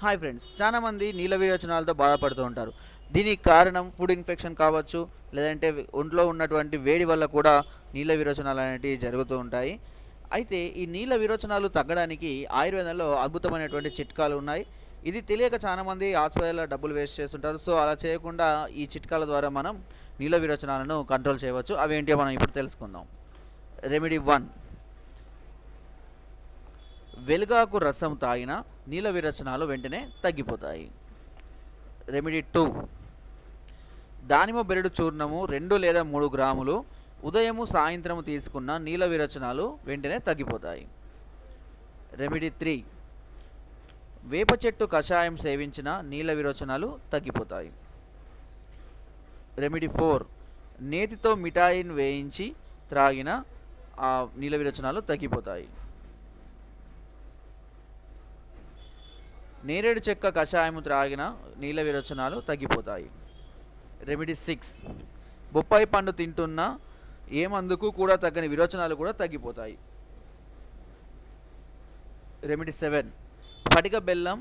Hi friends, చాలామంది నీళ్ళ విరోచనాలతో బాధపడుతూ ఉంటారు. దీనికి కారణం ఫుడ్ ఇన్ఫెక్షన్ కావచ్చు, లేదంటే ఒంట్లో ఉన్నటువంటి వేడి వల్ల కూడా నీళ్ళ విరోచనాలు అనేటివి జరుగుతూ ఉంటాయి. అయితే ఈ నీళ్ళ విరోచనాలు తగ్గడానికి ఆయుర్వేదంలో అద్భుతమైనటువంటి చిట్కాలు ఉన్నాయి. ఇది తెలియక చాలామంది హాస్పిటల్లో డబ్బులు వేస్ట్ చేస్తుంటారు. సో అలా చేయకుండా ఈ చిట్కాల ద్వారా మనం నీళ్ళ విరోచనాలను కంట్రోల్ చేయవచ్చు. అవేంటో మనం ఇప్పుడు తెలుసుకుందాం. రెమెడీ 1, వెలుగాకు రసం తాగిన నీళ్ళ విరోచనాలు వెంటనే తగ్గిపోతాయి. రెమెడీ 2, దానిమ్మ బెరడు చూర్ణము 2 లేదా 3 గ్రాములు ఉదయము సాయంత్రము తీసుకున్న నీళ్ళ విరోచనాలు వెంటనే తగ్గిపోతాయి. రెమెడీ 3, వేప చెట్టు కషాయం సేవించిన నీళ్ళ విరోచనాలు తగ్గిపోతాయి. రెమెడీ 4, నేతితో మిఠాయిని వేయించి త్రాగిన నీళ్ళ విరోచనాలు తగ్గిపోతాయి. నేరేడు చెక్క కషాయం త్రాగిన నీళ్ళ విరోచనాలు తగ్గిపోతాయి. రెమెడీ 6, బొప్పాయి పండు తింటున్న ఏ మందుకు కూడా తగ్గని విరోచనాలు కూడా తగ్గిపోతాయి. రెమెడీ 7, పటిక బెల్లం,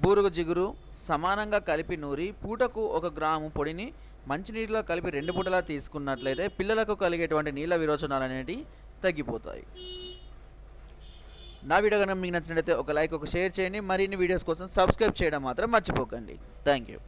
బూరుగు జిగురు సమానంగా కలిపి నూరి పూటకు 1 గ్రాము పొడిని మంచినీటిలో కలిపి 2 పూటలా తీసుకున్నట్లయితే పిల్లలకు కలిగేటువంటి నీళ్ళ విరోచనాలు అనేటివి తగ్గిపోతాయి. నా వీడియో కనుక మీకు నచ్చినట్లయితే ఒక లైక్, ఒక షేర్ చేయండి. మరిన్ని వీడియోస్ కోసం సబ్స్క్రైబ్ చేయడం మాత్రం మర్చిపోకండి. Thank you.